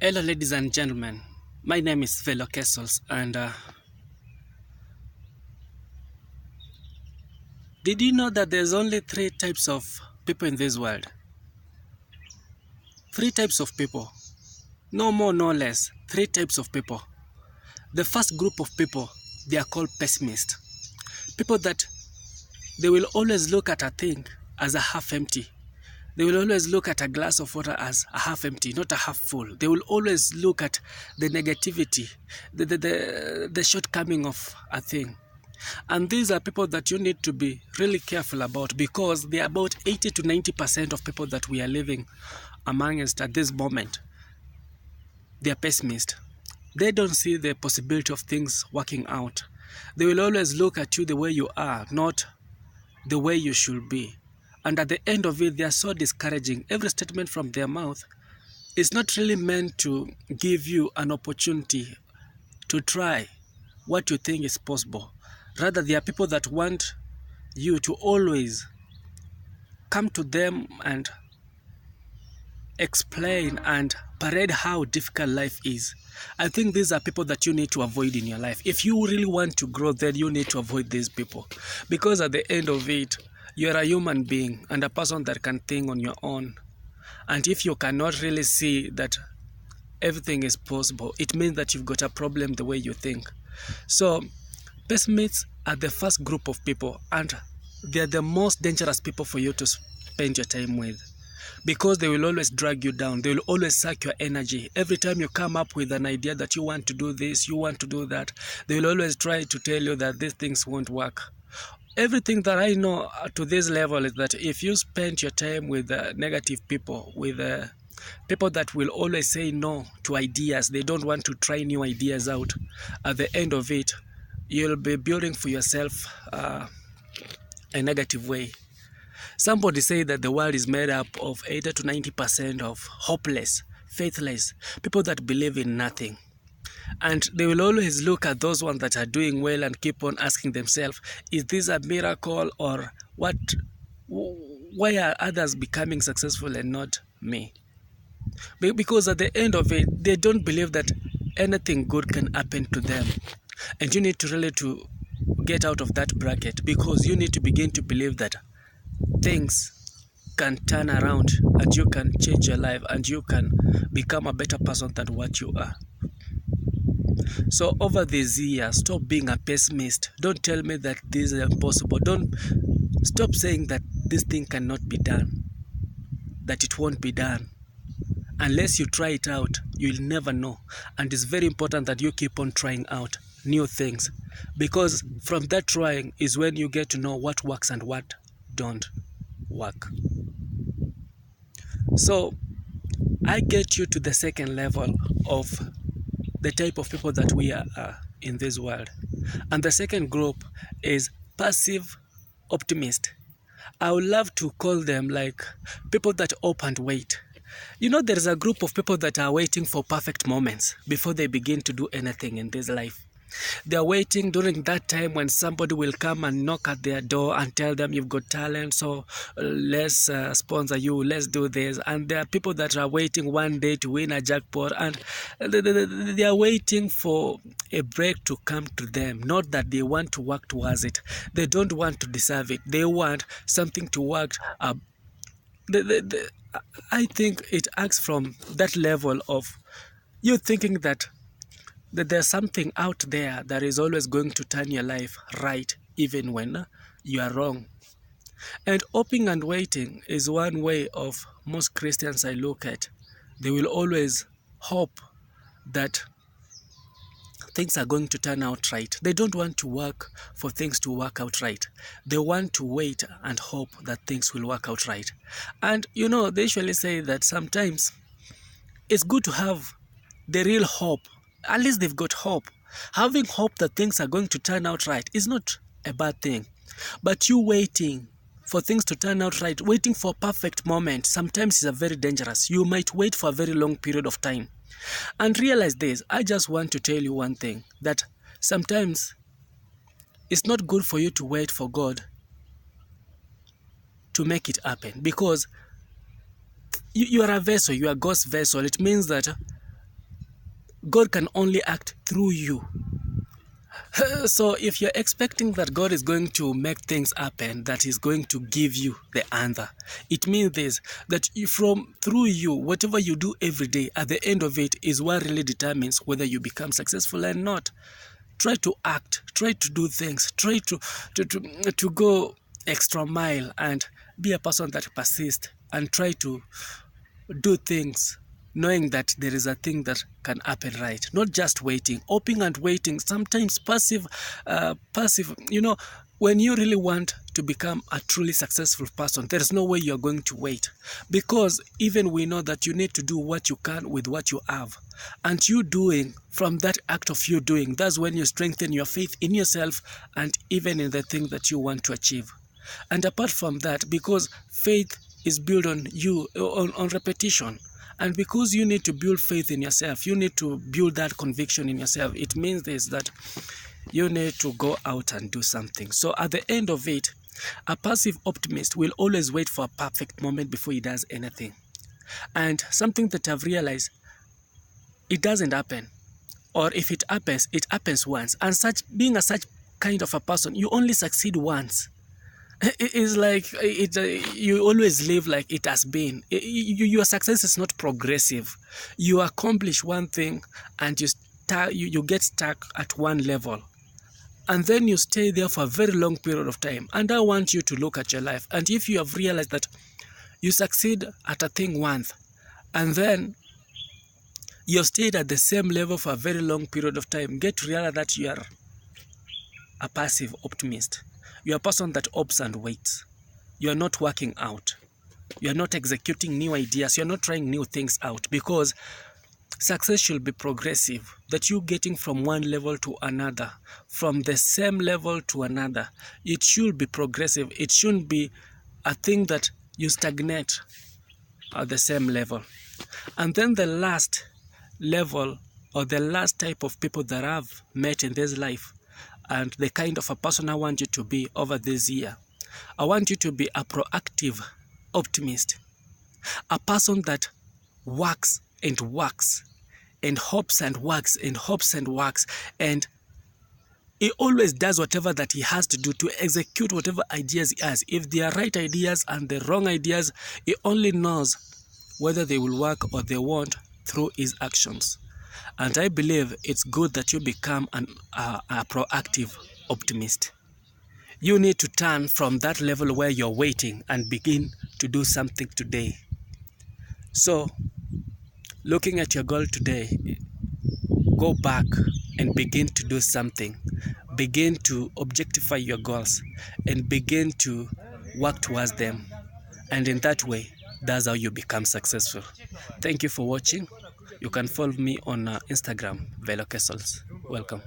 Hello, ladies and gentlemen. My name is Velo Kessels, and did you know that there's only three types of people in this world? Three types of people. No more, no less. Three types of people. The first group of people, they are called pessimists. People that they will always look at a thing as a half empty. They will always look at a glass of water as a half empty, not a half full. They will always look at the negativity, the shortcoming of a thing. And these are people that you need to be really careful about, because they are about 80 to 90% of people that we are living amongst at this moment. They are pessimists. They don't see the possibility of things working out. They will always look at you the way you are, not the way you should be. And at the end of it, they are so discouraging. Every statement from their mouth is not really meant to give you an opportunity to try what you think is possible. Rather, there are people that want you to always come to them and explain and parade how difficult life is. I think these are people that you need to avoid in your life. If you really want to grow, then you need to avoid these people. Because at the end of it, you're a human being and a person that can think on your own. And if you cannot really see that everything is possible, it means that you've got a problem the way you think. So pessimists are the first group of people, and they're the most dangerous people for you to spend your time with, because they will always drag you down. They will always suck your energy. Every time you come up with an idea that you want to do this, you want to do that, they will always try to tell you that these things won't work. Everything that I know to this level is that if you spend your time with negative people, with people that will always say no to ideas, they don't want to try new ideas out, at the end of it, you'll be building for yourself a negative way. Somebody said that the world is made up of 80 to 90% of hopeless, faithless, people that believe in nothing. And they will always look at those ones that are doing well and keep on asking themselves, is this a miracle, or what? Why are others becoming successful and not me? Because at the end of it, they don't believe that anything good can happen to them. And you need to really to get out of that bracket, because you need to begin to believe that things can turn around and you can change your life and you can become a better person than what you are. So over these years, stop being a pessimist. Don't tell me that this is impossible. Don't stop saying that this thing cannot be done, that it won't be done. Unless you try it out, you'll never know. And it's very important that you keep on trying out new things, because from that trying is when you get to know what works and what don't work. So I get you to the second level of the type of people that we are in this world. And the second group is passive optimist. I would love to call them like people that hope and wait. You know, there is a group of people that are waiting for perfect moments before they begin to do anything in this life. They are waiting during that time when somebody will come and knock at their door and tell them, you've got talent, so let's sponsor you, let's do this. And there are people that are waiting one day to win a jackpot, and they are waiting for a break to come to them, not that they want to work towards it. They don't want to deserve it. They want something to work. I think it acts from that level of you thinking that there's something out there that is always going to turn your life right, even when you are wrong. And hoping and waiting is one way of most Christians I look at. They will always hope that things are going to turn out right. They don't want to work for things to work out right. They want to wait and hope that things will work out right. And you know, they usually say that sometimes it's good to have the real hope. At least they've got hope. Having hope that things are going to turn out right is not a bad thing. But you waiting for things to turn out right, waiting for a perfect moment, sometimes is very dangerous. You might wait for a very long period of time. And realize this, I just want to tell you one thing, that sometimes it's not good for you to wait for God to make it happen, because you are a vessel, you are God's vessel. It means that God can only act through you. So if you're expecting that God is going to make things happen, that He's going to give you the answer, it means this, that through you, whatever you do every day, at the end of it is what really determines whether you become successful or not. Try to act, try to do things, try to go extra mile and be a person that persists and try to do things knowing that there is a thing that can happen, right? Not just waiting, hoping and waiting, sometimes passive, when you really want to become a truly successful person, there's no way you're going to wait, because even we know that you need to do what you can with what you have, and you doing, from that act of you doing, that's when you strengthen your faith in yourself and even in the thing that you want to achieve. And apart from that, because faith is built on you, on repetition, and because you need to build faith in yourself, you need to build that conviction in yourself, it means this, that you need to go out and do something. So at the end of it, a passive optimist will always wait for a perfect moment before he does anything. And something that I've realized, it doesn't happen, or if it happens once, and being a such kind of a person, you only succeed once. It is like you always live like it has been. Your success is not progressive. You accomplish one thing and you get stuck at one level, and then you stay there for a very long period of time. And I want you to look at your life, and if you have realized that you succeed at a thing once, and then you stayed at the same level for a very long period of time, get to realize that you are a passive optimist. You are a person that hopes and waits. You are not working out. You are not executing new ideas. You are not trying new things out, because success should be progressive, that you getting from one level to another, from the same level to another. It should be progressive. It shouldn't be a thing that you stagnate at the same level. And then the last level, or the last type of people that I've met in this life, and the kind of a person I want you to be over this year, I want you to be a proactive optimist, a person that works and works and hopes and works and hopes and works, and he always does whatever that he has to do to execute whatever ideas he has. If they are right ideas and the wrong ideas, he only knows whether they will work or they won't through his actions. And I believe it's good that you become a proactive optimist. You need to turn from that level where you're waiting and begin to do something today. So, looking at your goal today, go back and begin to do something. Begin to objectify your goals and begin to work towards them. And in that way, that's how you become successful. Thank you for watching. You can follow me on Instagram, Velo Kessels. Welcome.